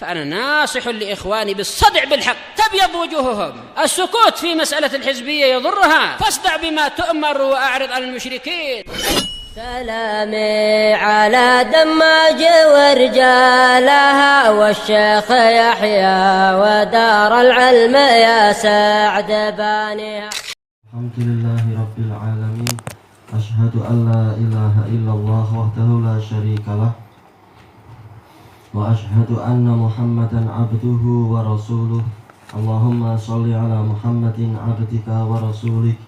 فأنا ناصح لإخواني بالصدع بالحق تبيض وجوههم. السكوت في مسألة الحزبية يضرها، فاصدع بما تؤمر وأعرض عن المشركين. سلامي على دماج ورجالها والشيخ يحيى ودار العلم يا سعد بانيها. الحمد لله رب العالمين. أشهد أن لا إله إلا الله وحده لا شريك له وأشهد أن محمدا عبده ورسوله. اللهم صل على محمد عبدك ورسولك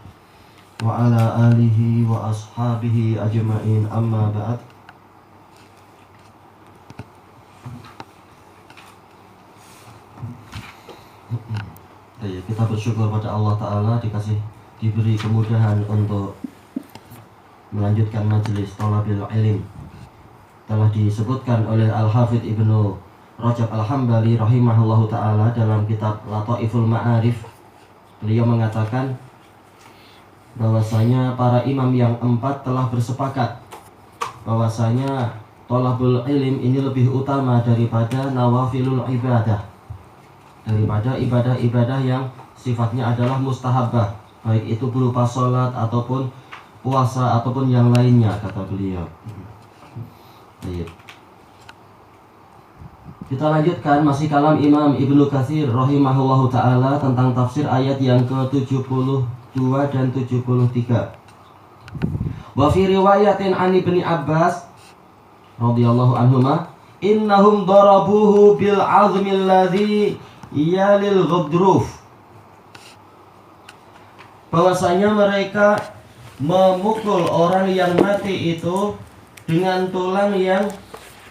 وعلى آله وأصحابه أجمعين. أما بعد. Kita bersyukur pada Allah Ta'ala diberi kemudahan untuk melanjutkan majelis Thalabil Ilm. Telah disebutkan oleh Al-Hafidh Ibnu Rajab Al-Hambali rahimahullahu ta'ala dalam kitab Lataiful Ma'arif. Beliau mengatakan bahwasanya para imam yang 4 telah bersepakat bahwasanya Thalabul Ilm ini lebih utama daripada nawafilul ibadah, daripada ibadah-ibadah yang sifatnya adalah mustahabah, baik itu berupa sholat ataupun puasa ataupun yang lainnya, kata beliau. Baik. Kita lanjutkan masih kalam Imam Ibnu Katsir rahimahullahu ta'ala tentang tafsir ayat yang ke-72 dan 73. Wa fi riwayatin an Ibni Abbas radhiyallahu anhuma innahum darabuhu bil azmi alladhi yalil ghadruf, bahwasanya mereka memukul orang yang mati itu dengan tulang yang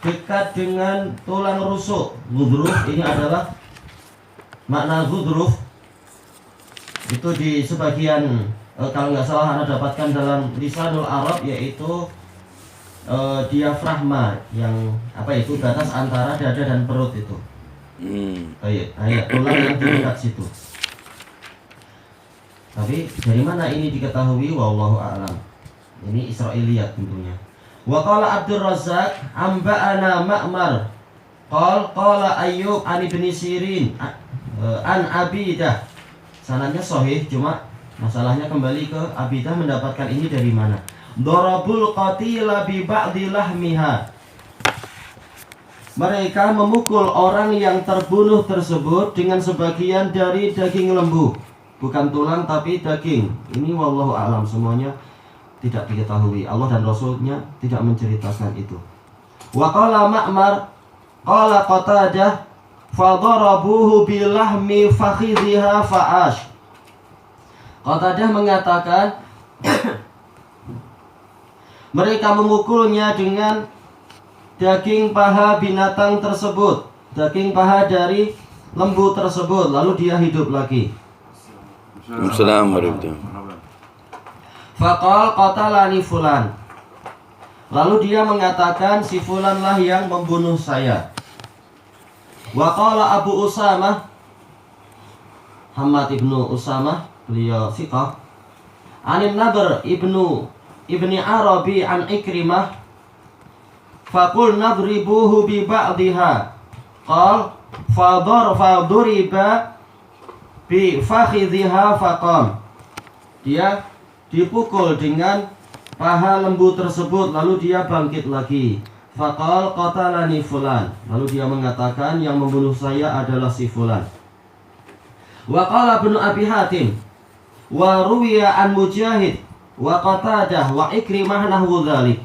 dekat dengan tulang rusuk. Ghudruf ini adalah makna ghudruf itu di sebagian kalau nggak salah Anda dapatkan dalam Lisanul Arab, yaitu diafragma yang itu batas antara dada dan perut itu. Tulang yang di dekat situ. Tapi dari mana ini diketahui? Wallahu a'lam. Ini Israiliyat tentunya. Wa qala Abdul Razzaq amba'ana Ma'mar qala Ayyub an Ibni Sirin an Abidah. Sanadnya sahih, cuma masalahnya kembali ke Abidah mendapatkan ini dari mana? Darabul qatila bi ba'di lahmiha. Mereka memukul orang yang terbunuh tersebut dengan sebagian dari daging lembu, bukan tulang tapi daging. Ini wallahu a'lam, semuanya tidak diketahui. Allah dan Rasulnya tidak menceritakan itu. Wa qala Ma'mar qala Qatadah fadarabuhu bilahmi fakhidhiha fa'ash. Qatadah mengatakan mereka memukulnya dengan daging paha binatang tersebut, daging paha dari lembu tersebut, lalu dia hidup lagi. Assalamualaikum. Faqal qatalani fulan. Lalu dia mengatakan si fulanlah yang membunuh saya. Wa qala Abu Usamah, Hamad ibnu Usamah, beliau thiqah. Anin Nadr ibni Arabi an Ikrimah. Faqul nadribuhu bi ba'dihha. Qal faduriba bi fakhidhiha faqam. Dia dipukul dengan paha lembu tersebut, lalu dia bangkit lagi. Faqal qatalani fulan. Lalu dia mengatakan yang membunuh saya adalah si fulan. Wa qala Ibnu Abi Hatim wa ruwiya an Mujahid wa Qatadah wa Ikrimah nahwu dzalik.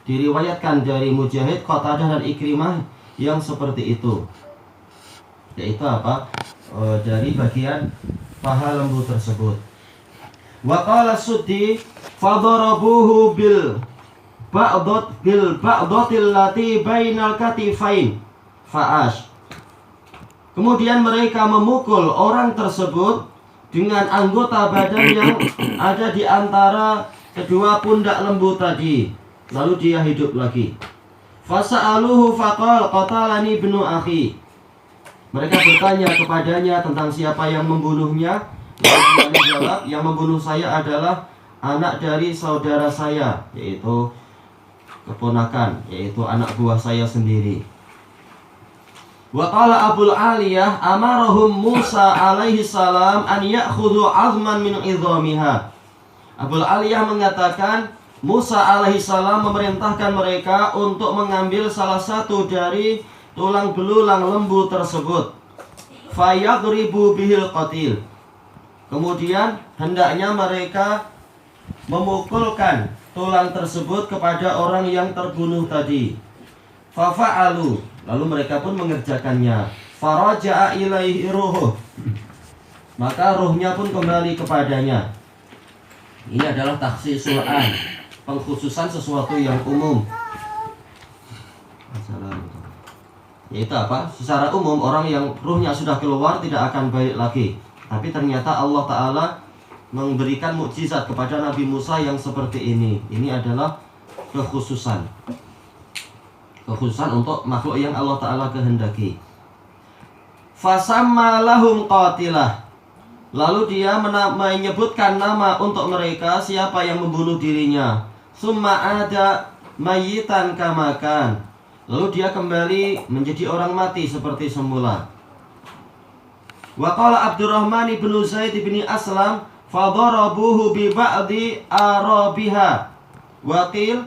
Diriwayatkan dari Mujahid, Qatadah dan Ikrimah yang seperti itu. Yaitu dari bagian paha lembu tersebut. Wa qala Suddi fadarabuhu bil ba'datil lati bainal katifain fa'ash. Kemudian mereka memukul orang tersebut dengan anggota badan yang ada di antara kedua pundak lembu tadi, lalu dia hidup lagi. Fasa'aluhu faqal qatalani ibnu akhi. Mereka bertanya kepadanya tentang siapa yang membunuhnya. Dia menjawab, yang membunuh saya adalah anak dari saudara saya, yaitu keponakan, yaitu anak buah saya sendiri. Wa qala Abul Aliyah amarahum Musa alaihi salam an ya'khudhu 'azman min idhamiha. Abul Aliyah mengatakan Musa alaihi salam memerintahkan mereka untuk mengambil salah satu dari tulang belulang lembu tersebut. Fayadribu bihil qatil. Kemudian hendaknya mereka memukulkan tulang tersebut kepada orang yang terbunuh tadi. Fafa'alu, lalu mereka pun mengerjakannya. Faraja'a ilaihi ruhuh, maka ruhnya pun kembali kepadanya. Ini adalah takhsisul am, pengkhususan sesuatu yang umum. Yaitu apa? Secara umum orang yang ruhnya sudah keluar tidak akan balik lagi. Tapi ternyata Allah Ta'ala memberikan mukjizat kepada Nabi Musa yang seperti ini. Ini adalah kekhususan. Kekhususan untuk makhluk yang Allah Ta'ala kehendaki. Fasamma lahum qatilah. Lalu dia menyebutkan nama untuk mereka siapa yang membunuh dirinya. Summa ada mayitan kamakan. Lalu dia kembali menjadi orang mati seperti semula. Wa qala Abdurrahman bin Zaid bin Aslam fadarabuhu bi ba'di arabiha wa qil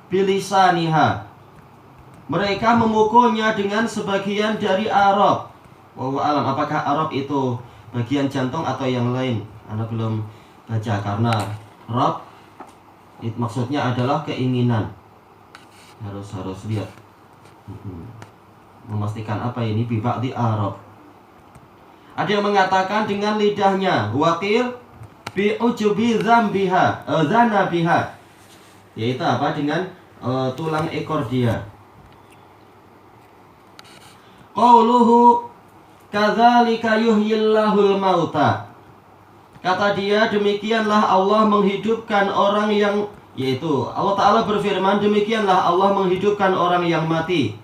bilisaniha. Mereka memukulnya dengan sebagian dari Arab. Wallahu alam, apakah Arab itu bagian jantung atau yang lain? Anda belum baca karena Arab maksudnya adalah keinginan. Harus lihat memastikan apa ini bibak di Arab. Ada yang mengatakan dengan lidahnya, wakil bi ujubi zambiha zanabiha, yaitu apa, dengan tulang ekor dia. Qauluhu kadzalika yuhyillahul mauta. Kata dia, demikianlah Allah menghidupkan orang yang, yaitu Allah Ta'ala berfirman, demikianlah Allah menghidupkan orang yang mati.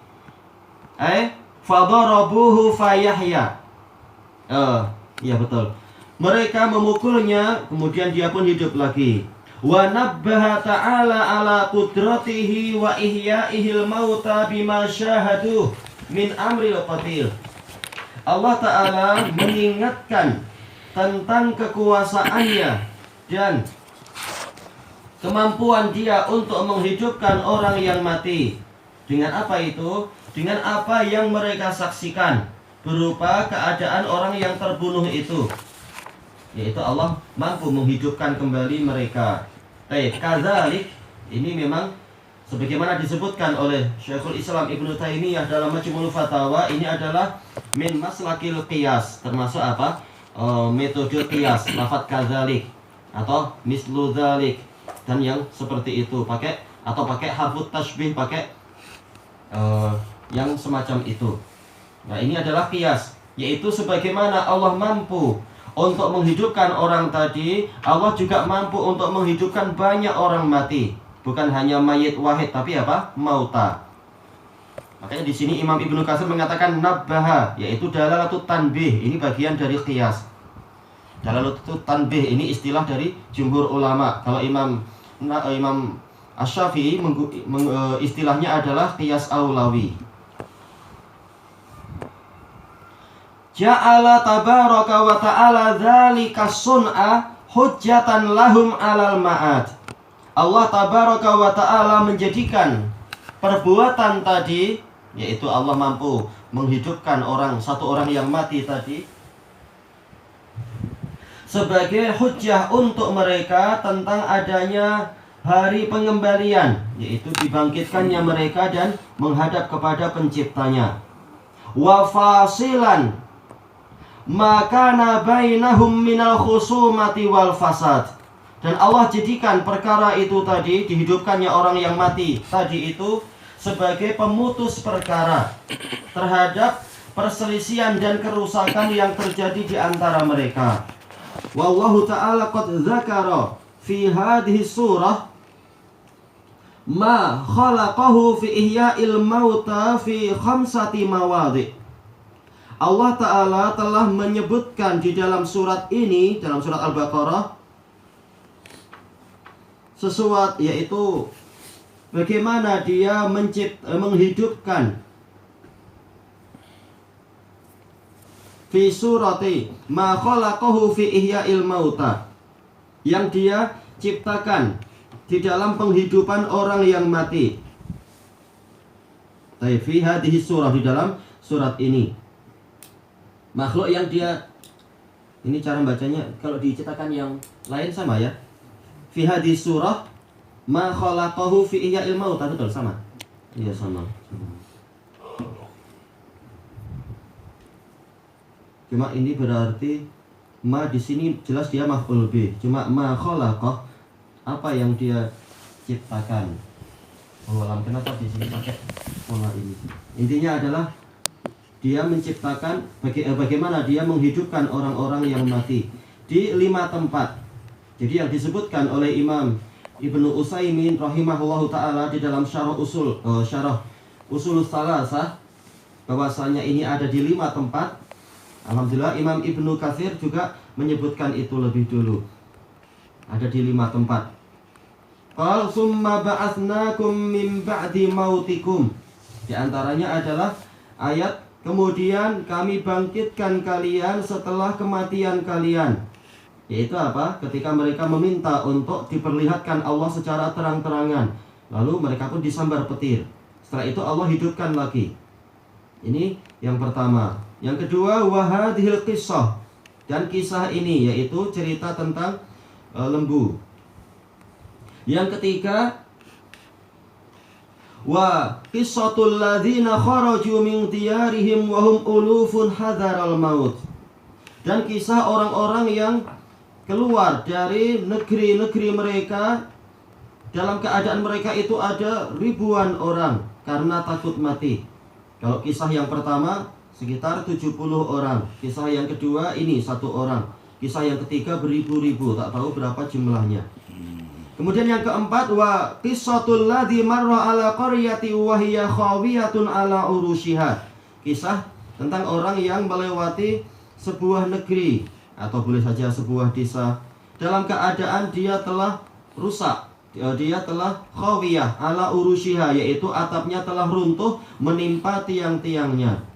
Fadarabuhu fayahya. Iya betul. Mereka memukulnya, kemudian dia pun hidup lagi. Wa nabbaha ta'ala ala qudratihi wa ihya'ihil mauta bima syahadu min amril qatil. Allah Ta'ala mengingatkan tentang kekuasaannya dan kemampuan dia untuk menghidupkan orang yang mati. Dengan apa itu? Dengan apa yang mereka saksikan berupa keadaan orang yang terbunuh itu, yaitu Allah mampu menghidupkan kembali mereka. Kadzalik, ini memang sebagaimana disebutkan oleh Syekhul Islam Ibnu Taimiyah dalam Majmu'ul Fatawa, ini adalah min maslakil qiyas, termasuk apa? Metode qiyas, lafaz kadzalik atau mislu dzalik dan yang seperti itu, pakai harfut tasbih, pakai yang semacam itu. Nah, ini adalah qiyas, yaitu sebagaimana Allah mampu untuk menghidupkan orang tadi, Allah juga mampu untuk menghidupkan banyak orang mati. Bukan hanya mayit wahid, tapi apa? Mauta. Makanya di sini Imam Ibnu Katsir mengatakan nabbaha, yaitu dalalatut tanbih. Ini bagian dari qiyas. Dalalatut tanbih ini istilah dari jumhur ulama. Kalau Imam Asy-Syafi'i istilahnya adalah qiyas aulawi. Ja'ala tabaraka wa ta'ala dzalika sun'a hujjatan lahum 'alal ma'ad. Allah tabaraka wa ta'ala menjadikan perbuatan tadi, yaitu Allah mampu menghidupkan satu orang yang mati tadi, sebagai hujjah untuk mereka tentang adanya hari pengembalian, yaitu dibangkitkannya mereka dan menghadap kepada penciptanya. Wa fasilan maka bainahum minal khusumati wal fasad. Dan Allah jadikan perkara itu tadi, dihidupkannya orang yang mati tadi itu, sebagai pemutus perkara terhadap perselisihan dan kerusakan yang terjadi di antara mereka. Wallahu ta'ala qad dzakara fi hadhihi surah ma khalaqahu fi ihya'il mauta fi khamsati mawadhi'. Allah Ta'ala telah menyebutkan di dalam surat ini, dalam surat Al-Baqarah, sesuatu, yaitu bagaimana dia menghidupkan fi surati ma khalaqahu fi ihya'il mauta, yang dia ciptakan di dalam penghidupan orang yang mati. Fi hadhihi surah, di dalam surat ini. Makhluk yang dia, ini cara bacanya, kalau diciptakan yang lain sama ya. Fi hadhihi surah ma khalaqahu fi ihya'il mauta, betul sama. Iya sama. Cuma ini berarti ma di sini jelas dia maf'ul bih. Cuma ma khalaqah, apa yang dia ciptakan. Alam, kenapa di sini pakai pola ini? Intinya adalah dia menciptakan bagaimana dia menghidupkan orang-orang yang mati di 5 tempat. Jadi yang disebutkan oleh Imam Ibnu Utsaimin rahimahullahu taala di dalam syarah usulus salasah, bahwasanya ini ada di 5 tempat. Alhamdulillah Imam Ibnu Katsir juga menyebutkan itu lebih dulu. Ada di 5 tempat. Qal summa ba'atsnakum min ba'di mautikum. Di antaranya adalah ayat kemudian kami bangkitkan kalian setelah kematian kalian. Yaitu apa? Ketika mereka meminta untuk diperlihatkan Allah secara terang-terangan, lalu mereka pun disambar petir. Setelah itu Allah hidupkan lagi. Ini yang pertama. Yang kedua, wahadhil qissah, dan kisah ini yaitu cerita tentang lembu. Yang ketiga, wa qissatul ladzina kharaju min diyarihim wa hum ulufun hadaral maut, dan kisah orang-orang yang keluar dari negeri-negeri mereka dalam keadaan mereka itu ada ribuan orang karena takut mati. Kalau kisah yang pertama sekitar 70 orang, kisah yang kedua ini 1 orang, kisah yang ketiga beribu-ribu, tak tahu berapa jumlahnya. Kemudian yang keempat, wa qissatul ladzi marra ala qaryati wa hiya khawiyatun ala urushiha, kisah tentang orang yang melewati sebuah negeri atau boleh saja sebuah desa dalam keadaan dia telah rusak, dia telah khawiyah ala urushiha, yaitu atapnya telah runtuh menimpa tiang-tiangnya.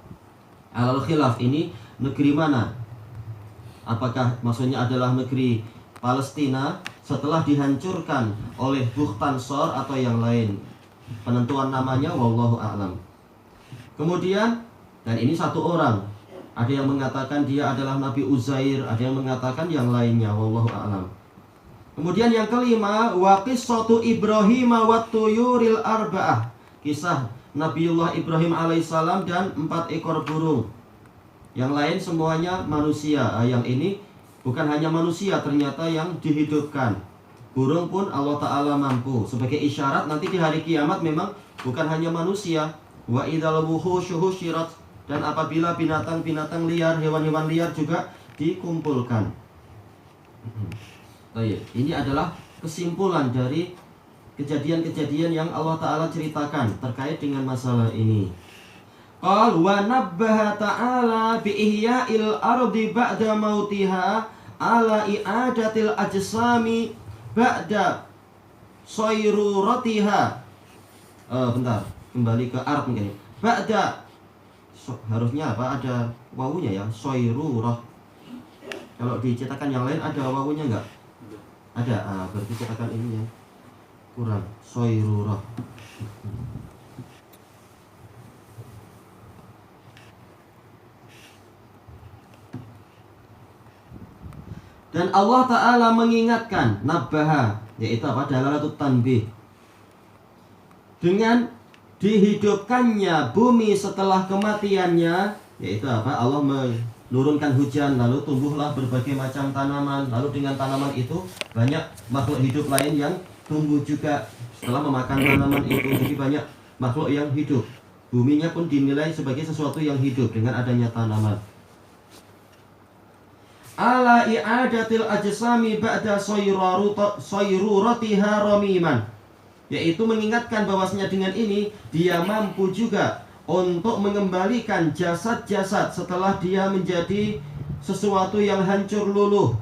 Alal khilaf, ini negeri mana? Apakah maksudnya adalah negeri Palestina setelah dihancurkan oleh Bukhtansor atau yang lain? Penentuan namanya wallahu a'lam. Kemudian, dan ini 1 orang. Ada yang mengatakan dia adalah Nabi Uzair, ada yang mengatakan yang lainnya, wallahu a'lam. Kemudian yang kelima, wa qissatu Ibrahim wa tuyuril arba'ah, kisah Nabiullah Ibrahim alaihissalam dan 4 ekor burung. Yang lain semuanya manusia. Yang ini bukan hanya manusia ternyata yang dihidupkan. Burung pun Allah Ta'ala mampu. Sebagai isyarat nanti di hari kiamat memang bukan hanya manusia. Wa idzal wuhushu husyirat, dan apabila binatang-binatang liar, hewan-hewan liar juga dikumpulkan. Baik, ini adalah kesimpulan dari kejadian-kejadian yang Allah Ta'ala ceritakan terkait dengan masalah ini. Qal wa nabbaha ta'ala bi ihya'il ardi ba'da mautiha ala i'adatil ajsami ba'da sayruratiha. Bentar, kembali ke ard mungkin. Ba'da, harusnya apa? Ada wawunya ya, sayrurah. Kalau dicetakan yang lain ada wawunya enggak? Ada. Berarti cetakan ini ya kurang, sayrurah. Dan Allah Ta'ala mengingatkan, nabbaha, yaitu apa? Dalalatut tanbih, dengan dihidupkannya bumi setelah kematiannya, yaitu apa? Allah menurunkan hujan, lalu tumbuhlah berbagai macam tanaman, lalu dengan tanaman itu banyak makhluk hidup lain yang tumbuh juga setelah memakan tanaman itu. Jadi banyak makhluk yang hidup. Buminya pun dinilai sebagai sesuatu yang hidup dengan adanya tanaman. Ala i'adatil ajsami ba'da sayruratiha ramiman, yaitu mengingatkan bahwasanya dengan ini dia mampu juga untuk mengembalikan jasad-jasad setelah dia menjadi sesuatu yang hancur luluh.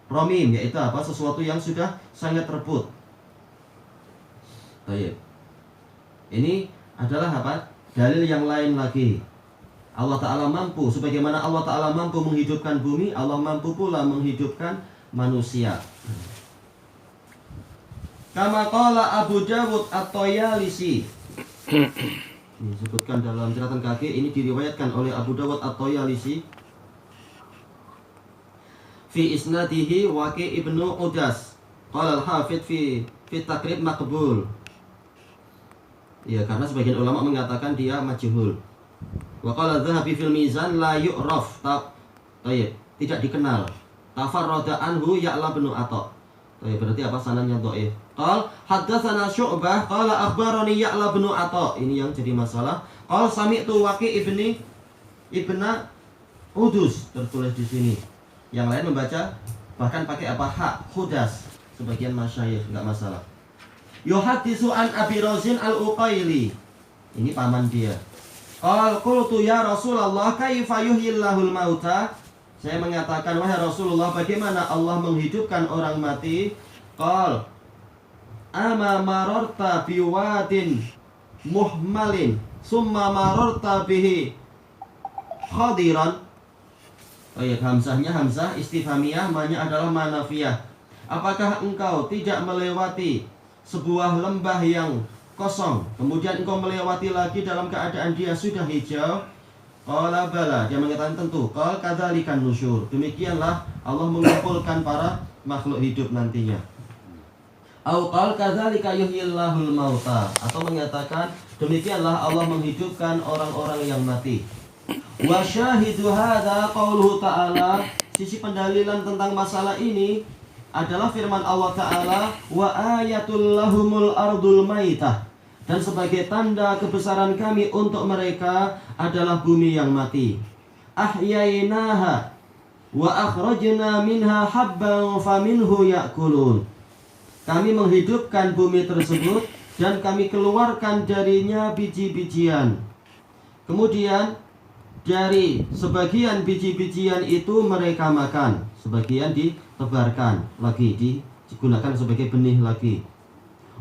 Ramim, yaitu apa? Sesuatu yang sudah sangat rebut. Baik. Ini adalah apa? Dalil yang lain lagi. Allah Ta'ala mampu. Sebagaimana Allah Ta'ala mampu menghidupkan bumi, Allah mampu pula menghidupkan manusia. Kama qala Abu Dawud At-Tayalisi. Disebutkan dalam catatan kaki, ini diriwayatkan oleh Abu Dawud At-Tayalisi. Fi isnadihi Waqi' ibnu Udas. Qala al-Hafidh fi Taqrib maqbul. Ya, karena sebagian ulama mengatakan dia majhul. Wa qala Adz-Dzahabi fil Mizan la yu'raf. Tidak dikenal. Tafarrada anhu Ya'la bin Atha. Berarti apa sanadnya dhaif. Qal haddatsana Syu'bah qala akhbarani Ya'la bin Atha. Ini yang jadi masalah. Qal sami'tu Waqi' ibnu Udus, tertulis di sini. Yang lain membaca bahkan pakai apa? Hudas. Sebagian masyayikh enggak masalah. Yuhaddisu an Abi Razin al-Uqaili. Ini paman dia. Qultu ya Rasulullah kaifa yuhyillahul mauta? Saya mengatakan, wahai Rasulullah, bagaimana Allah menghidupkan orang mati? Qal ama mararta biwadin muhmalin summa mararta bihi khadiran. Hamzahnya hamzah istifhamiyah, maknanya adalah manafiyah. Apakah engkau tidak melewati sebuah lembah yang kosong, kemudian engkau melewati lagi dalam keadaan dia sudah hijau? Qala bala, dia mengatakan tentu. Qal kadzalikan nusyur, demikianlah Allah mengumpulkan para makhluk hidup nantinya. Au qal kadzalika yuhyillahul mauta, atau mengatakan demikianlah Allah menghidupkan orang-orang yang mati. Wa syahidu hadza qauluhu ta'ala, sisi pendalilan tentang masalah ini adalah firman Allah Ta'ala, wa ayatul lahumul ardul maitah, dan sebagai tanda kebesaran kami untuk mereka adalah bumi yang mati. Ahyainaha wa akhrajna minha habban faminhu ya'kulun. Kami menghidupkan bumi tersebut dan kami keluarkan darinya biji-bijian. Kemudian dari sebagian biji-bijian itu mereka makan, sebagian ditebarkan lagi, digunakan sebagai benih lagi.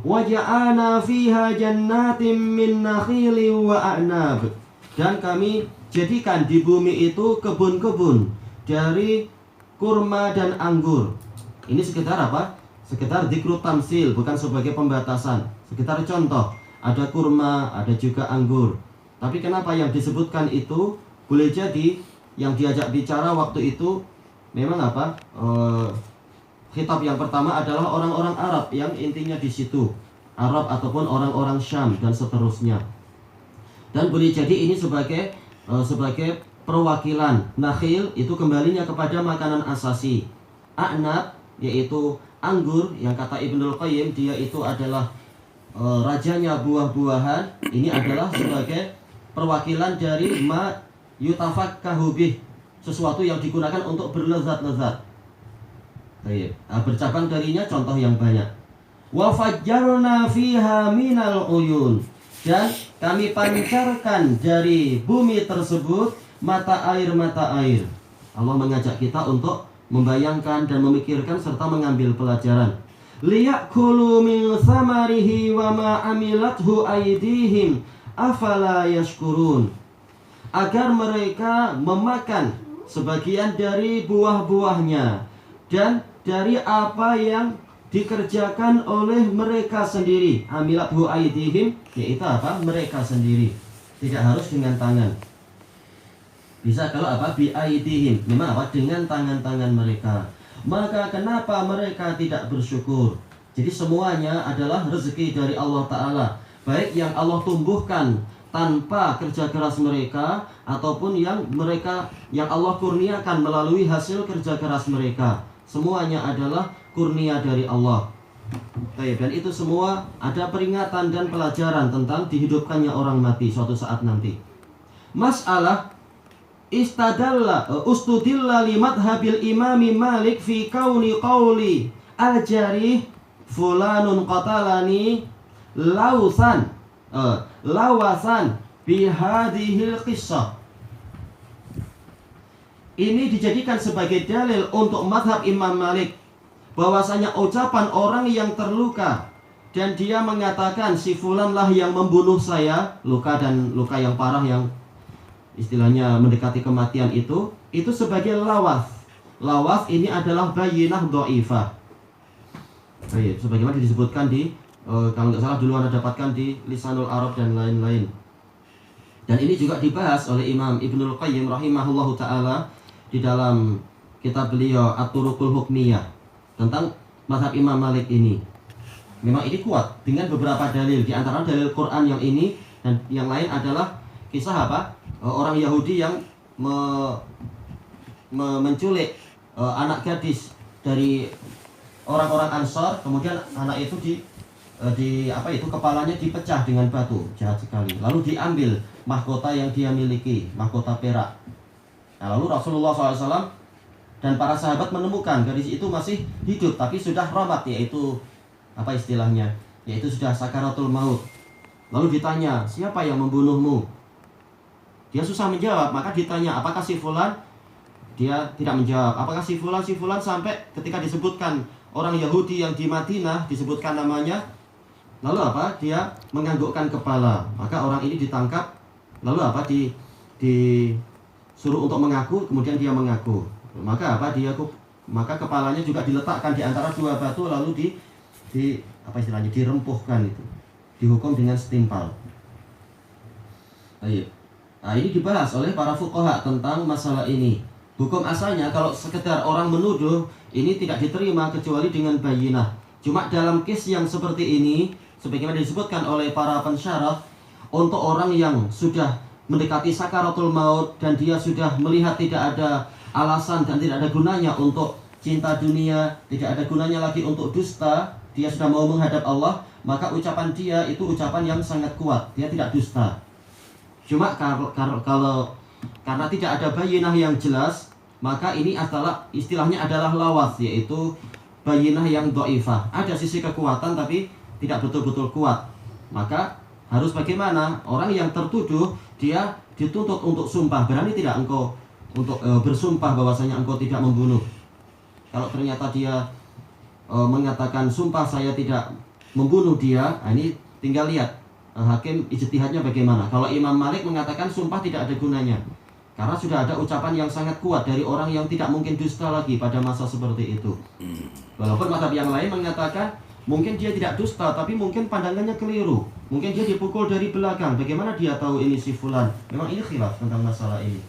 Wa ja'alna fiha jannatin min nakhili wa a'nab, dan kami jadikan di bumi itu kebun-kebun dari kurma dan anggur. Ini sekitar apa? Sekitar dzikru tamsil, bukan sebagai pembatasan. Sekitar contoh, ada kurma, ada juga anggur. Tapi kenapa yang disebutkan itu? Boleh jadi yang diajak bicara waktu itu memang apa? Khitab yang pertama adalah orang-orang Arab yang intinya di situ, Arab ataupun orang-orang Syam dan seterusnya. Dan boleh jadi ini sebagai perwakilan. Nakhil itu kembalinya kepada makanan asasi. A'nab yaitu anggur, yang kata Ibnul Qayyim dia itu adalah rajanya buah-buahan. Ini adalah sebagai perwakilan dari ma yutafakkahu bih, sesuatu yang digunakan untuk berlezat-lezat. Bercabang darinya contoh yang banyak. Wa fajjarna fiha minal uyun, dan kami pancarkan dari bumi tersebut mata air. Allah mengajak kita untuk membayangkan dan memikirkan serta mengambil pelajaran. Liyakulu min samarihi wa ma amilathu aydihim afala yashkurun, agar mereka memakan sebagian dari buah-buahnya dan dari apa yang dikerjakan oleh mereka sendiri. Amilathu aydihim yaitu apa? Mereka sendiri. Tidak harus dengan tangan. Bisa kalau apa? Bi aydihim, memang apa? Dengan tangan-tangan mereka. Maka kenapa mereka tidak bersyukur? Jadi semuanya adalah rezeki dari Allah Ta'ala, baik yang Allah tumbuhkan tanpa kerja keras mereka, ataupun yang Allah kurniakan melalui hasil kerja keras mereka. Semuanya adalah kurnia dari Allah. Dan itu semua ada peringatan dan pelajaran tentang dihidupkannya orang mati suatu saat nanti. Masalah ustudilla li madhabil imami Malik fi kauni qawli al-jarih fulanun qatalani lawasan bihadihil qissah. Ini dijadikan sebagai dalil untuk madhab Imam Malik, bahwasanya ucapan orang yang terluka dan dia mengatakan si fulanlah yang membunuh saya, luka dan luka yang parah yang istilahnya mendekati kematian itu sebagai lawas. Lawas ini adalah bayyinah dhaifah. Baik, sebagaimana disebutkan di kalau nggak salah dulu Anda dapatkan di Lisanul Arab dan lain-lain. Dan ini juga dibahas oleh Imam Ibnul Qayyim rahimahullahu taala di dalam kitab beliau At-Turuqul Hukmiyah tentang mazhab Imam Malik ini. Memang ini kuat dengan beberapa dalil, di antara dalil Quran yang ini dan yang lain adalah kisah orang Yahudi yang menculik anak gadis dari orang-orang Ansor, kemudian anak itu kepalanya dipecah dengan batu, jahat sekali. Lalu diambil mahkota yang dia miliki, mahkota perak. Nah, lalu Rasulullah SAW dan para sahabat menemukan gadis itu masih hidup tapi sudah ramat, yaitu yaitu sudah sakaratul maut. Lalu ditanya, siapa yang membunuhmu? Dia susah menjawab, maka ditanya, apakah si fulan? Dia tidak menjawab. Apakah si fulan sampai ketika disebutkan orang Yahudi yang di Madinah disebutkan namanya, lalu dia menganggukkan kepala. Maka orang ini ditangkap, lalu disuruh untuk mengaku, kemudian dia mengaku. Maka maka kepalanya juga diletakkan di antara dua batu, lalu dirempuhkan itu, dihukum dengan setimpal. Baik. Nah, ini dibahas oleh para fuqaha tentang masalah ini. Hukum asalnya kalau sekedar orang menuduh ini tidak diterima kecuali dengan bayyinah. Cuma dalam case yang seperti ini, sebagaimana disebutkan oleh para pensyarah, untuk orang yang sudah mendekati sakaratul maut dan dia sudah melihat tidak ada alasan dan tidak ada gunanya untuk cinta dunia, tidak ada gunanya lagi untuk dusta, dia sudah mau menghadap Allah, maka ucapan dia itu ucapan yang sangat kuat, dia tidak dusta. Cuma karena tidak ada bayyinah yang jelas, maka ini istilahnya adalah lawas, yaitu bayyinah yang dhaifah. Ada sisi kekuatan tapi tidak betul-betul kuat. Maka harus bagaimana? Orang yang tertuduh dia dituntut untuk sumpah. Berani tidak engkau untuk bersumpah bahwasanya engkau tidak membunuh? Kalau ternyata dia mengatakan sumpah saya tidak membunuh dia, nah ini tinggal lihat hakim ijtihadnya bagaimana. Kalau Imam Malik mengatakan sumpah tidak ada gunanya, karena sudah ada ucapan yang sangat kuat dari orang yang tidak mungkin dusta lagi pada masa seperti itu. Walaupun mazhab yang lain mengatakan mungkin dia tidak dusta, tapi mungkin pandangannya keliru. Mungkin dia dipukul dari belakang. Bagaimana dia tahu ini si fulan? Memang ini khilaf tentang masalah ini.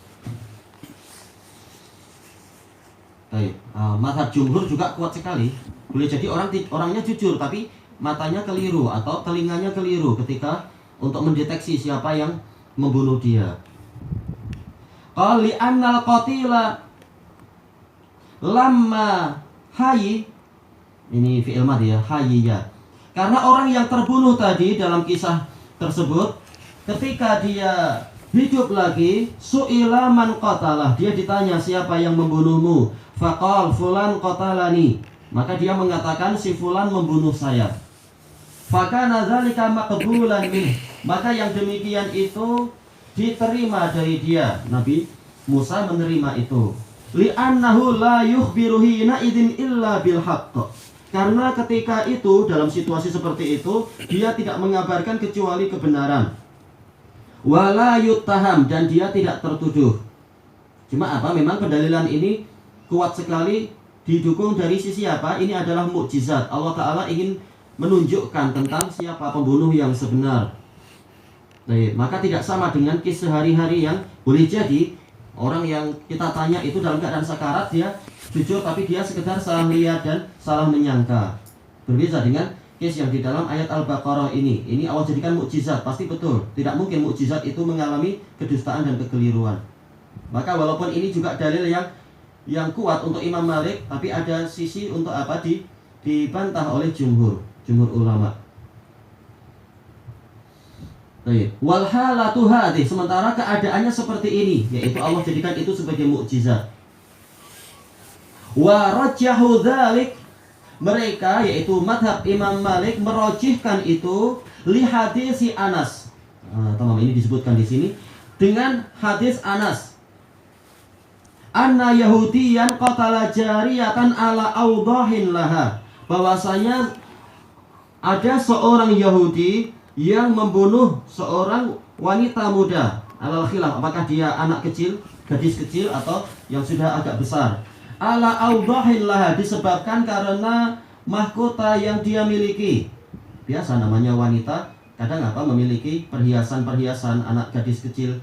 Baik, mazhab jumhur juga kuat sekali. Boleh jadi orangnya jujur, tapi matanya keliru atau telinganya keliru ketika untuk mendeteksi siapa yang membunuh dia. Qali annal qatila lamma hayy, ini fi'il madhi ya, hayya. Karena orang yang terbunuh tadi dalam kisah tersebut, ketika dia hidup lagi, su'ila man qatalah, dia ditanya siapa yang membunuhmu? Faqal fulan qatalani, maka dia mengatakan si fulan membunuh saya. Fakana dzalika maqbulan min, maka yang demikian itu diterima dari dia. Nabi Musa menerima itu. Li'annahu la yukhbiru hina idzin illa bil haqq. Karena ketika itu, dalam situasi seperti itu, dia tidak mengabarkan kecuali kebenaran. Wala yuttaham, dan dia tidak tertuduh. Cuma memang pendalilan ini kuat sekali, didukung dari sisi Ini adalah mukjizat. Allah Ta'ala ingin menunjukkan tentang siapa pembunuh yang sebenar. Baik, maka tidak sama dengan kisah sehari-hari yang boleh jadi orang yang kita tanya itu dalam keadaan sakarat, dia jujur tapi dia sekedar salah lihat dan salah menyangka. Berbeda dengan kisah yang di dalam ayat Al-Baqarah ini. Ini Allah jadikan mukjizat, pasti betul. Tidak mungkin mukjizat itu mengalami kedustaan dan kekeliruan. Maka walaupun ini juga dalil yang kuat untuk Imam Malik, tapi ada sisi untuk dibantah oleh jumhur ulama. Baik. Wal halatu hadhi, sementara keadaannya seperti ini, yaitu Allah jadikan itu sebagai mukjizat. Wa rajjahu dzalik, mereka yaitu madhab Imam Malik merojihkan itu li hadisi Anas. Ini disebutkan di sini dengan hadis Anas. Anna Yahudiyan qatala jariyatan ala awdahin laha, bahwasanya ada seorang Yahudi yang membunuh seorang wanita muda. alal khilaf, apakah dia anak kecil, gadis kecil, atau yang sudah agak besar. Ala awdahillaha, disebabkan karena mahkota yang dia miliki. Biasa namanya wanita kadang memiliki perhiasan-perhiasan. Anak gadis kecil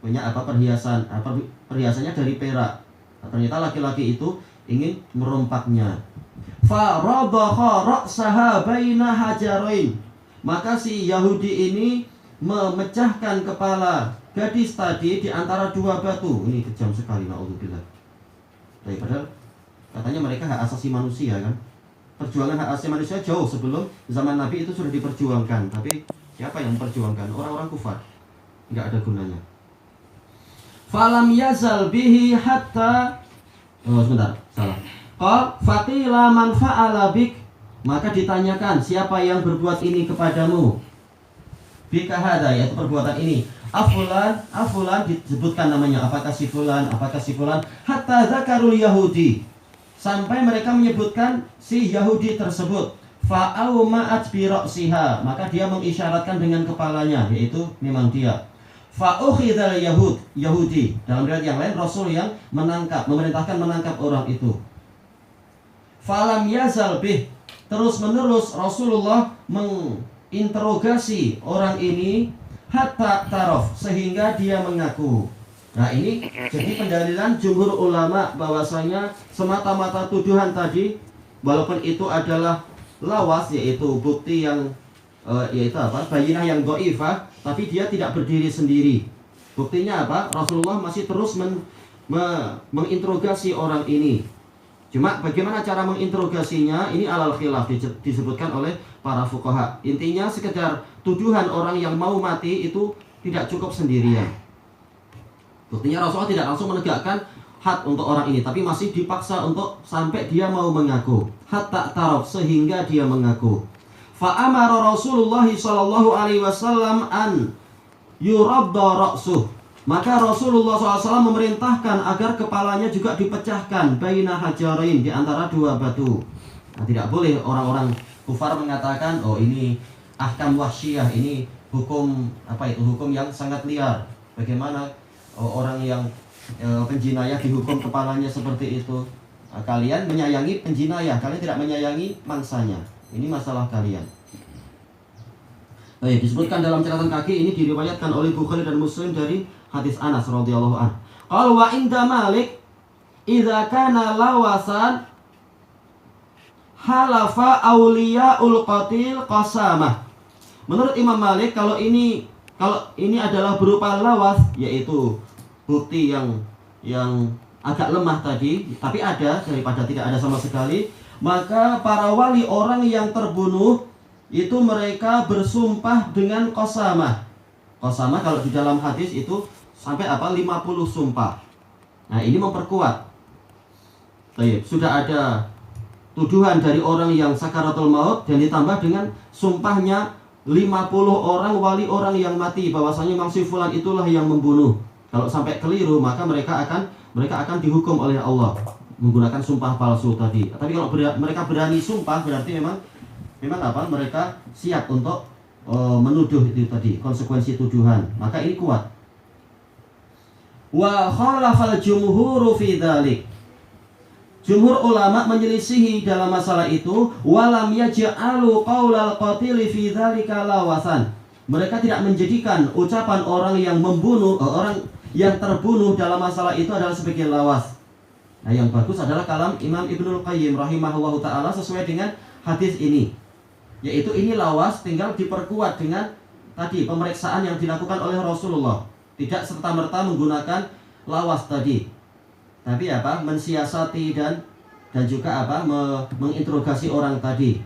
punya perhiasan, perhiasannya dari perak. Nah, ternyata laki-laki itu ingin merompaknya. Fa radakha ra'saha baina hajarain, maka si Yahudi ini memecahkan kepala gadis tadi di antara dua batu. Ini kejam sekali, naudzubillah. Padahal katanya mereka hak asasi manusia kan. Perjuangan hak asasi manusia jauh sebelum zaman Nabi itu sudah diperjuangkan. Tapi siapa yang memperjuangkan? Orang-orang kufar. Enggak ada gunanya. Falam yazal bihi hatta sebentar, salah. Faqila man fa'ala bik, maka ditanyakan siapa yang berbuat ini kepadamu. Bika hada, yaitu perbuatan ini. Afulan disebutkan namanya, apakah si fulan, hatta zakarul Yahudi, sampai mereka menyebutkan si Yahudi tersebut. Fa'au ma'at bi ra'siha, maka dia mengisyaratkan dengan kepalanya, yaitu memang dia. Fa'ukhidhal Yahudi, dalam riwayat yang lain Rasul yang memerintahkan menangkap orang itu. Falam yazal bih, terus menerus Rasulullah menginterogasi orang ini hatta tarof, sehingga dia mengaku. Nah, ini jadi pendalilan jumhur ulama bahwasanya semata-mata tuduhan tadi, walaupun itu adalah lawas, yaitu bukti yang bayinah yang dhaifah, tapi dia tidak berdiri sendiri. Buktinya apa? Rasulullah masih terus menginterogasi orang ini. Cuma bagaimana cara menginterogasinya, ini alal khilaf, disebutkan oleh para fuqaha. Intinya sekedar tuduhan orang yang mau mati itu tidak cukup sendirian. Buktinya Rasulullah tidak langsung menegakkan had untuk orang ini, tapi masih dipaksa untuk sampai dia mau mengaku. Hatta taraf, sehingga dia mengaku. Fa'amara Rasulullah sallallahu alaihi wasallam an yuradda ra'suh, maka Rasulullah SAW memerintahkan agar kepalanya juga dipecahkan baina hajarain, di antara dua batu. Nah, tidak boleh orang-orang kufar mengatakan, oh ini ahkam wahsyiyah, ini hukum hukum yang sangat liar. Bagaimana orang yang penjinayah dihukum kepalanya seperti itu? Nah, kalian menyayangi penjinayah, kalian tidak menyayangi mangsanya. Ini masalah kalian. Baik, disebutkan dalam catatan kaki, ini diriwayatkan oleh Bukhari dan Muslim dari hadis Anas radhiyallahu anhu. Qala wa inda Malik idza kana lawasan halafa auliyaul qatil qasamah. Menurut Imam Malik, kalau ini adalah berupa lawas, yaitu bukti yang agak lemah tadi, tapi ada daripada tidak ada sama sekali, maka para wali orang yang terbunuh itu mereka bersumpah dengan qasamah. Qasamah kalau di dalam hadis itu sampai 50 sumpah. Nah, ini memperkuat. Baik, sudah ada tuduhan dari orang yang sakaratul maut dan ditambah dengan sumpahnya 50 orang wali orang yang mati bahwasanya memang si fulan itulah yang membunuh. Kalau sampai keliru, maka mereka akan dihukum oleh Allah menggunakan sumpah palsu tadi. Tapi kalau mereka berani sumpah, berarti memang mereka siap untuk menuduh itu tadi, konsekuensi tuduhan. Maka ini kuat. Wa khalafal jumhuru fi dzalik. Jumhur ulama menyelisihi dalam masalah itu, walam yaj'alu qaulal qatili fi dzalika lawasan. Mereka tidak menjadikan ucapan orang yang membunuh, orang yang terbunuh dalam masalah itu adalah sebagai lawas. Nah, yang bagus adalah kalam Imam Ibnul Qayyim rahimahullahu ta'ala sesuai dengan hadis ini, yaitu ini lawas, tinggal diperkuat dengan tadi pemeriksaan yang dilakukan oleh Rasulullah. Tidak serta-merta menggunakan lawas tadi, tapi mensiasati dan juga menginterogasi orang tadi.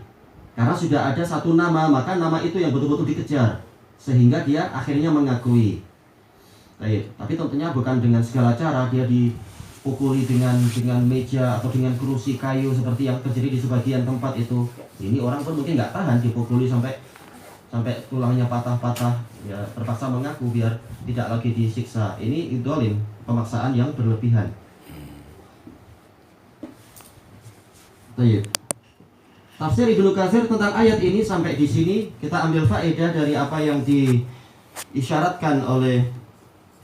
Karena sudah ada satu nama, maka nama itu yang betul-betul dikejar, sehingga dia akhirnya mengakui. Baik, tapi tentunya bukan dengan segala cara dia dipukuli dengan meja atau dengan kursi kayu seperti yang terjadi di sebagian tempat itu. Ini orang pun mungkin nggak tahan dipukuli sampai tulangnya patah-patah, ya terpaksa mengaku biar tidak lagi disiksa. Ini idzalim, pemaksaan yang berlebihan. Baik. Tafsir Ibnu Katsir tentang ayat ini sampai di sini kita ambil faedah dari apa yang diisyaratkan oleh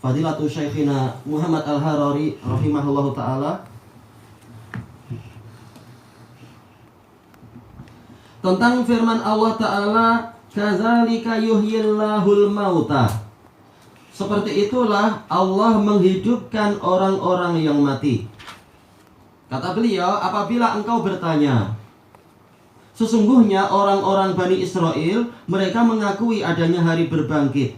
Fadilatul Syekhina Muhammad Al-Harari rahimahullahu taala tentang firman Allah taala, kadzalika yuhyillahul mauta. Seperti itulah Allah menghidupkan orang-orang yang mati. Kata beliau, apabila engkau bertanya, sesungguhnya orang-orang Bani Israel mereka mengakui adanya hari berbangkit,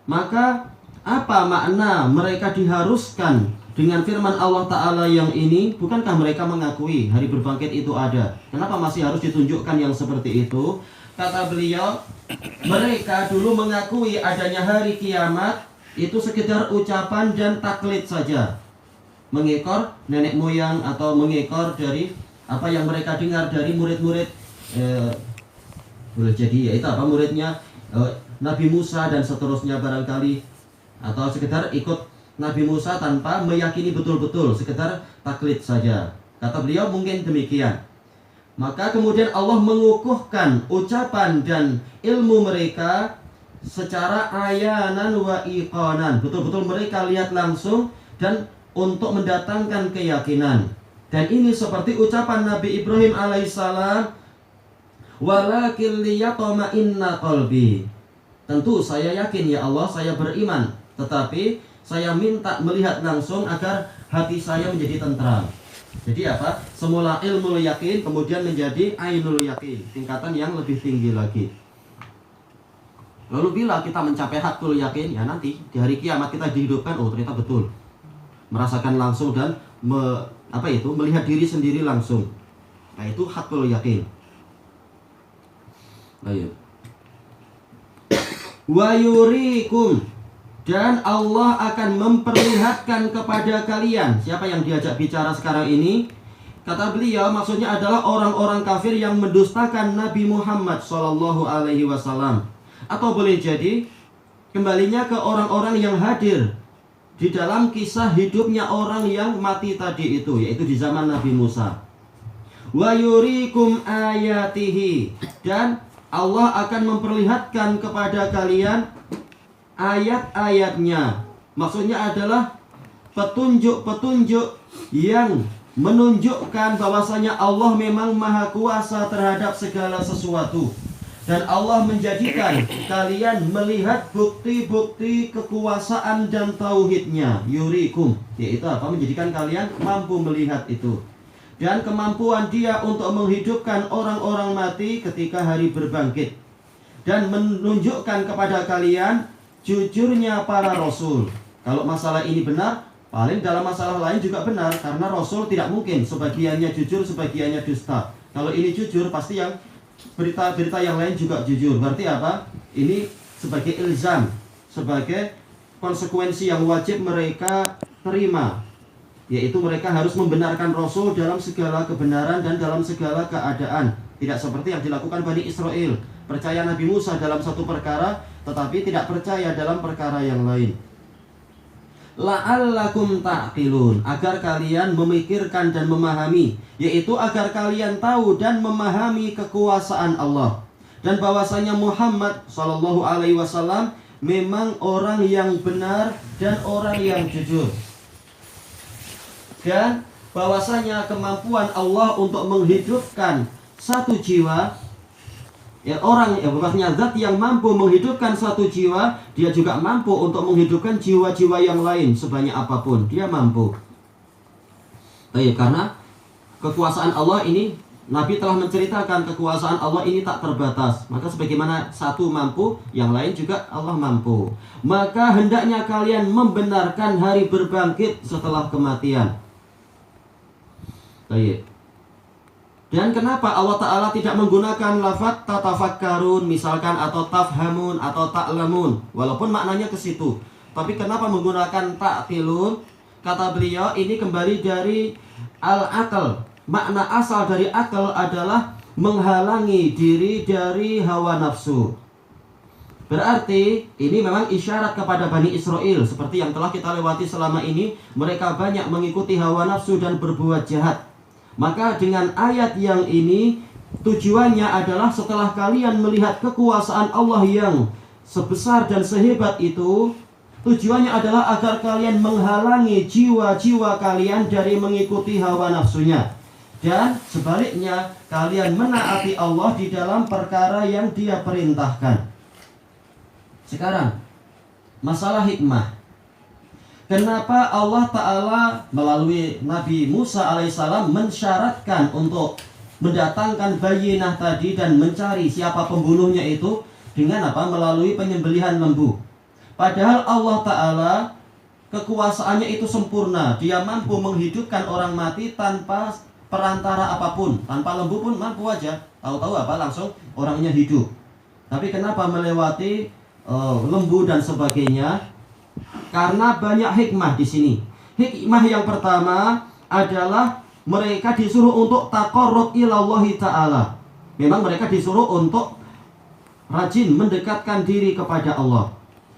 maka apa makna mereka diharuskan dengan firman Allah Ta'ala yang ini? Bukankah mereka mengakui hari berbangkit itu ada? Kenapa masih harus ditunjukkan yang seperti itu? Kata beliau, mereka dulu mengakui adanya hari kiamat itu sekedar ucapan dan taklid saja, mengekor nenek moyang atau mengekor dari apa yang mereka dengar dari murid-murid boleh jadi ya itu apa muridnya Nabi Musa dan seterusnya barangkali, atau sekedar ikut Nabi Musa tanpa meyakini betul-betul, sekedar taklid saja. Kata beliau mungkin demikian. Maka kemudian Allah mengukuhkan ucapan dan ilmu mereka secara ayanan wa iqanan. Betul-betul mereka lihat langsung dan untuk mendatangkan keyakinan. Dan ini seperti ucapan Nabi Ibrahim alaihissalam, walakin liyatma'inna qalbi. Tentu saya yakin ya Allah, saya beriman, tetapi saya minta melihat langsung agar hati saya menjadi tentram. Jadi apa? Semula ilmu yakin, kemudian menjadi ainul yakin, tingkatan yang lebih tinggi lagi. Lalu bila kita mencapai hakul yakin, ya nanti di hari kiamat kita dihidupkan, oh ternyata betul, merasakan langsung dan melihat diri sendiri langsung. Nah itu hakul yakin. Ayo. Wa yurikum, dan Allah akan memperlihatkan kepada kalian. Siapa yang diajak bicara sekarang ini? Kata beliau maksudnya adalah orang-orang kafir yang mendustakan Nabi Muhammad SAW. Atau boleh jadi kembalinya ke orang-orang yang hadir di dalam kisah hidupnya orang yang mati tadi itu, yaitu di zaman Nabi Musa. Wa yurikum ayatihi, dan Allah akan memperlihatkan kepada kalian ayat-ayatnya. Maksudnya adalah petunjuk-petunjuk yang menunjukkan bahwasanya Allah memang maha kuasa terhadap segala sesuatu. Dan Allah menjadikan kalian melihat bukti-bukti kekuasaan dan tauhidnya. Yurikum, yaitu apa? Menjadikan kalian mampu melihat itu. Dan kemampuan dia untuk menghidupkan orang-orang mati ketika hari berbangkit. Dan menunjukkan kepada kalian jujurnya para rasul. Kalau masalah ini benar, paling dalam masalah lain juga benar. Karena rasul tidak mungkin sebagiannya jujur, sebagiannya dusta. Kalau ini jujur, pasti yang berita-berita yang lain juga jujur. Berarti apa? Ini sebagai ilzam, sebagai konsekuensi yang wajib mereka terima, yaitu mereka harus membenarkan Rasul dalam segala kebenaran dan dalam segala keadaan. Tidak seperti yang dilakukan Bani Israel, percaya Nabi Musa dalam satu perkara, tetapi tidak percaya dalam perkara yang lain. La'allakum ta'qilun, agar kalian memikirkan dan memahami, yaitu agar kalian tahu dan memahami kekuasaan Allah, dan bahwasanya Muhammad SAW memang orang yang benar dan orang yang jujur, dan bahwasanya kemampuan Allah untuk menghidupkan satu jiwa, bahwasanya zat yang mampu menghidupkan satu jiwa, dia juga mampu untuk menghidupkan jiwa-jiwa yang lain sebanyak apapun, dia mampu. Karena kekuasaan Allah ini, Nabi telah menceritakan kekuasaan Allah ini tak terbatas. Maka sebagaimana satu mampu, yang lain juga Allah mampu. Maka hendaknya kalian membenarkan hari berbangkit setelah kematian. Dan kenapa Allah Ta'ala tidak menggunakan lafaz tatafakkarun misalkan, atau tafhamun, atau ta'lamun, walaupun maknanya ke situ, tapi kenapa menggunakan ta'qilun? Kata beliau, ini kembali dari al-aql. Makna asal dari akal adalah menghalangi diri dari hawa nafsu. Berarti ini memang isyarat kepada Bani Israel, seperti yang telah kita lewati selama ini. Mereka banyak mengikuti hawa nafsu dan berbuat jahat. Maka dengan ayat yang ini tujuannya adalah setelah kalian melihat kekuasaan Allah yang sebesar dan sehebat itu, Tujuannya adalah agar kalian menghalangi jiwa-jiwa kalian dari mengikuti hawa nafsunya. Dan sebaliknya, kalian menaati Allah di dalam perkara yang Dia perintahkan. Sekarang, masalah hikmah. Kenapa Allah Ta'ala melalui Nabi Musa alaihissalam mensyaratkan untuk mendatangkan bayinah tadi dan mencari siapa pembunuhnya itu dengan apa? Melalui penyembelihan lembu. Padahal Allah Ta'ala kekuasaannya itu sempurna. Dia mampu menghidupkan orang mati tanpa perantara apapun. Tanpa lembu pun mampu aja. Tahu-tahu apa? Langsung orangnya hidup. Tapi kenapa melewati lembu dan sebagainya? Karena banyak hikmah di sini. Hikmah yang pertama adalah mereka disuruh untuk taqarrub ilallahi ta'ala. Memang mereka disuruh untuk rajin mendekatkan diri kepada Allah.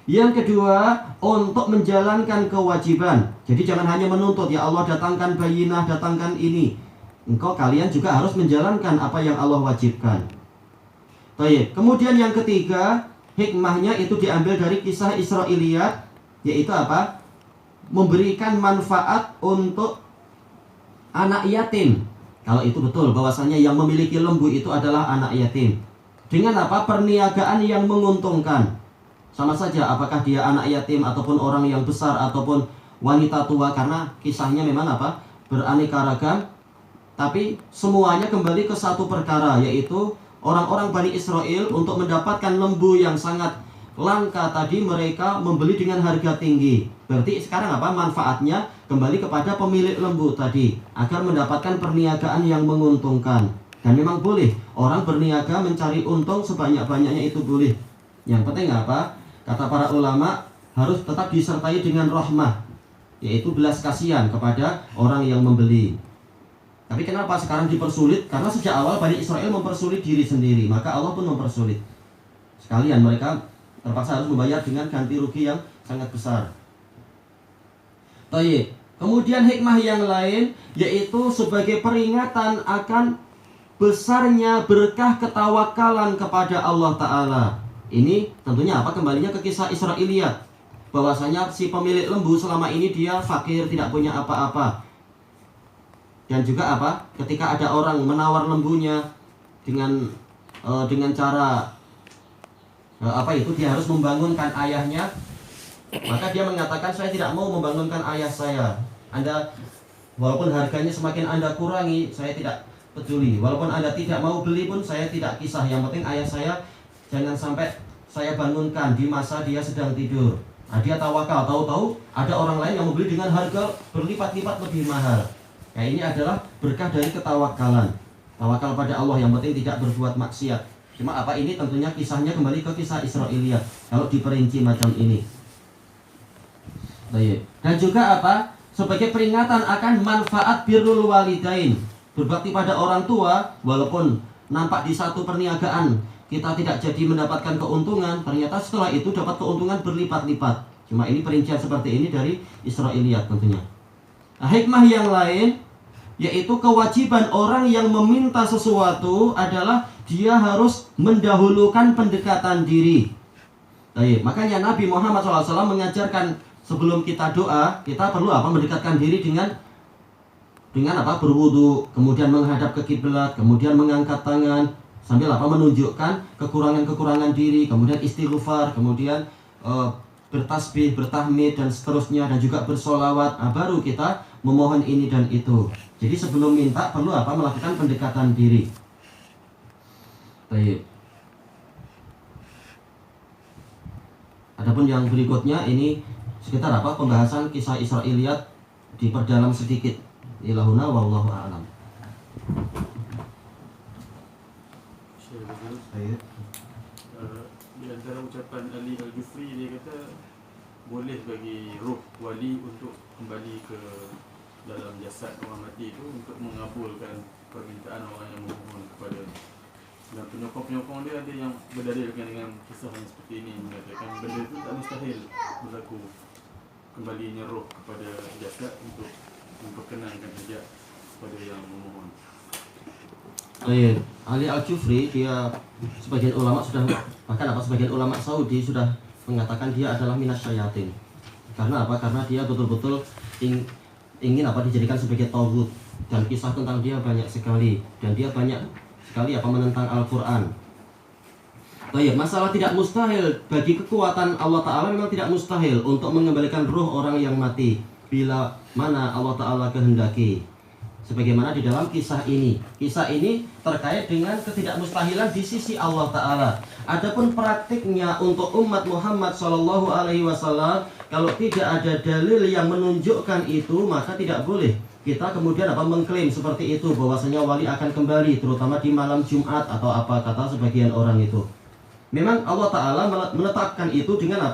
Yang kedua, untuk menjalankan kewajiban. Jadi jangan hanya menuntut, ya Allah datangkan bayinah, datangkan ini. Engkau kalian juga harus menjalankan apa yang Allah wajibkan. Baik. Kemudian yang ketiga, hikmahnya itu diambil dari kisah Israiliyat, yaitu apa? Memberikan manfaat untuk anak yatim. Kalau itu betul bahwasanya yang memiliki lembu itu adalah anak yatim. Dengan apa? Perniagaan yang menguntungkan. Sama saja apakah dia anak yatim ataupun orang yang besar ataupun wanita tua, karena kisahnya memang apa? Beraneka ragam. Tapi semuanya kembali ke satu perkara, yaitu orang-orang Bani Israel untuk mendapatkan lembu yang sangat langka tadi mereka membeli dengan harga tinggi. Berarti sekarang apa? Manfaatnya kembali kepada pemilik lembu tadi agar mendapatkan perniagaan yang menguntungkan. Dan memang boleh orang berniaga mencari untung sebanyak-banyaknya, itu boleh. Yang penting apa? Kata para ulama, harus tetap disertai dengan rahmah, yaitu belas kasihan kepada orang yang membeli. Tapi kenapa sekarang dipersulit? Karena sejak awal Bani Israel mempersulit diri sendiri, maka Allah pun mempersulit. Sekalian mereka terpaksa harus membayar dengan ganti rugi yang sangat besar. Baik. Kemudian hikmah yang lain, yaitu sebagai peringatan akan besarnya berkah ketawakalan kepada Allah Ta'ala. Ini tentunya apa? Kembalinya ke kisah Israiliyat, bahwasanya si pemilik lembu selama ini dia fakir, tidak punya apa-apa. Dan juga apa? Ketika ada orang menawar lembunya dengan cara apa itu, dia harus membangunkan ayahnya, maka dia mengatakan, saya tidak mau membangunkan ayah saya. Anda walaupun harganya semakin Anda kurangi, saya tidak peduli. Walaupun Anda tidak mau beli pun saya tidak kisah. Yang penting ayah saya jangan sampai saya bangunkan di masa dia sedang tidur. Nah, dia tawakal, tahu-tahu ada orang lain yang membeli dengan harga berlipat-lipat lebih mahal. Nah, ini adalah berkah dari ketawakalan. Tawakal pada Allah, yang penting tidak berbuat maksiat. Cuma apa ini tentunya kisahnya kembali ke kisah Israiliyat kalau diperinci macam ini. Baik. Dan juga apa? Sebagai peringatan akan manfaat birrul walidain. Berbakti pada orang tua, walaupun nampak di satu perniagaan kita tidak jadi mendapatkan keuntungan, ternyata setelah itu dapat keuntungan berlipat-lipat. Cuma ini perincian seperti ini dari Israiliyat tentunya. Nah, hikmah yang lain, yaitu kewajiban orang yang meminta sesuatu adalah dia harus mendahulukan pendekatan diri. Baik, makanya Nabi Muhammad SAW mengajarkan sebelum kita doa, kita perlu apa? Mendekatkan diri dengan apa? Berwudu, kemudian menghadap ke kiblat, kemudian mengangkat tangan sambil apa? Menunjukkan kekurangan-kekurangan diri, kemudian istighfar, kemudian bertasbih, bertahmid dan seterusnya, dan juga bersolawat. Nah, baru kita memohon ini dan itu. Jadi sebelum minta perlu apa? Melakukan pendekatan diri. Baik. Adapun yang berikutnya ini sekitar apa? Pembahasan kisah Israiliyat diperdalam sedikit. Ilahuna wallahu a'lam. Di antara ucapan Ali Al-Jufri, dia kata boleh bagi roh wali untuk kembali ke dalam jasad orang mati itu untuk mengabulkan permintaan orang yang memohon kepada. Dan penyokong-penyokong dia ada yang berdalilkan dengan kisah yang seperti ini, mengatakan benda itu tak mustahil berlaku, kembalinya roh kepada jasad untuk memperkenankan hajat kepada yang memohon. Baik, Ali Al-Jufri dia sebagian ulama sudah, bahkan apa sebagian ulama Saudi sudah mengatakan dia adalah minas syayatin. Karena apa? Karena dia betul-betul ingin dijadikan sebagai tauhid, dan kisah tentang dia banyak sekali, dan dia banyak sekali menentang Al-Quran. Baik, masalah tidak mustahil bagi kekuatan Allah Ta'ala, memang tidak mustahil untuk mengembalikan ruh orang yang mati bila mana Allah Ta'ala kehendaki. Sebagaimana di dalam kisah ini. Kisah ini terkait dengan ketidakmustahilan di sisi Allah Ta'ala. Adapun praktiknya untuk umat Muhammad SAW, kalau tidak ada dalil yang menunjukkan itu, maka tidak boleh kita kemudian mengklaim seperti itu, bahwasanya wali akan kembali, terutama di malam Jumat atau apa kata sebagian orang itu. Memang Allah Ta'ala menetapkan itu dengan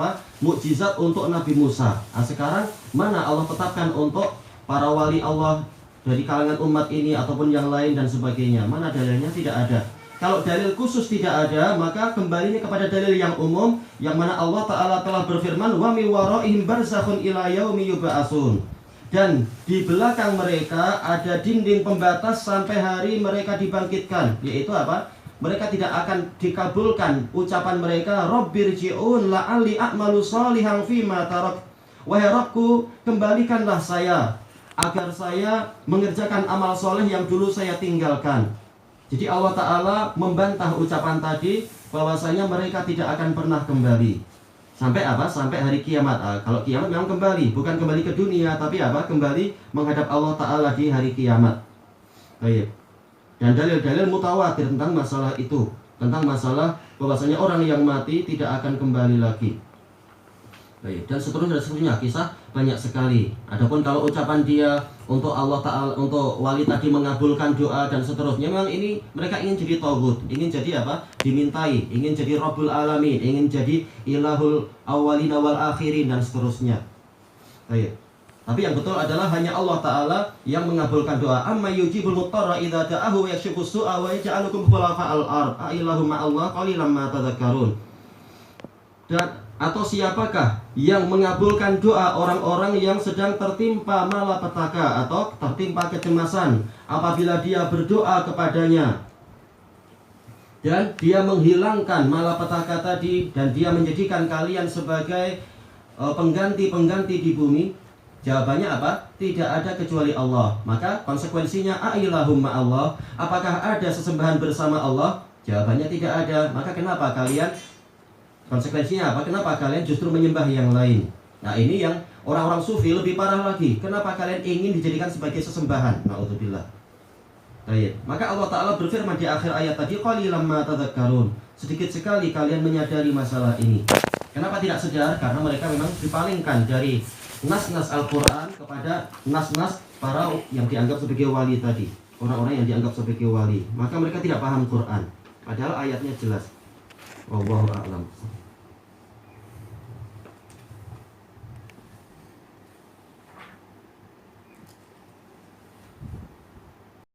mukjizat untuk Nabi Musa. Nah, sekarang mana Allah tetapkan untuk para wali Allah dari kalangan umat ini ataupun yang lain dan sebagainya? Mana dalilnya? Tidak ada. Kalau dalil khusus tidak ada, maka kembali kepada dalil yang umum, yang mana Allah Ta'ala telah berfirman, wa mi waraihim barzakhun ila yaumi yub'atsun. Dan di belakang mereka ada dinding pembatas sampai hari mereka dibangkitkan. Yaitu mereka tidak akan dikabulkan ucapan mereka, Rabbirji'un la'alli a'malu shalihan fima tarak. Wahai Rabbku, kembalikanlah saya agar saya mengerjakan amal soleh yang dulu saya tinggalkan. Jadi Allah Ta'ala membantah ucapan tadi, bahwasanya mereka tidak akan pernah kembali. Sampai Sampai hari kiamat. Kalau kiamat memang kembali, bukan kembali ke dunia, tapi kembali menghadap Allah Ta'ala di hari kiamat. Baik. Dan dalil-dalil mutawatir tentang masalah itu, tentang masalah bahwasanya orang yang mati tidak akan kembali lagi. Baik. Dan seterusnya kisah banyak sekali. Adapun kalau ucapan dia untuk Allah Ta'ala, untuk wali tadi mengabulkan doa dan seterusnya, memang ini mereka ingin jadi tauhid, ingin jadi dimintai, ingin jadi Rabbul Alamin, ingin jadi Ilahul Awwalin wal Akhirin dan seterusnya. Baik. Tapi yang betul adalah hanya Allah Ta'ala yang mengabulkan doa. Amma yujibul muttarra idza da'ahu wa yakshifus su'a wa yaj'alukum khulafa'al ard. A ilahu ma'allah qalilan ma tadhakkarun. Dan atau siapakah yang mengabulkan doa orang-orang yang sedang tertimpa malapetaka atau tertimpa kecemasan apabila dia berdoa kepadanya, dan dia menghilangkan malapetaka tadi, dan dia menjadikan kalian sebagai pengganti-pengganti di bumi? Jawabannya tidak ada kecuali Allah. Maka konsekuensinya, ailahum ma'allah, apakah ada sesembahan bersama Allah? Jawabannya tidak ada. Maka kenapa kalian, konsekuensinya kenapa kalian justru menyembah yang lain? Nah, ini yang orang-orang sufi lebih parah lagi. Kenapa kalian ingin dijadikan sebagai sesembahan? Na'udzubillah. Baik. Maka Allah Ta'ala berfirman di akhir ayat tadi, qalilan ma tadhakkarun. Sedikit sekali kalian menyadari masalah ini. Kenapa tidak sadar? Karena mereka memang dipalingkan dari nas-nas Al-Quran kepada nas-nas para yang dianggap sebagai wali tadi, orang-orang yang dianggap sebagai wali. Maka mereka tidak paham Quran, padahal ayatnya jelas. Wallahu a'lam.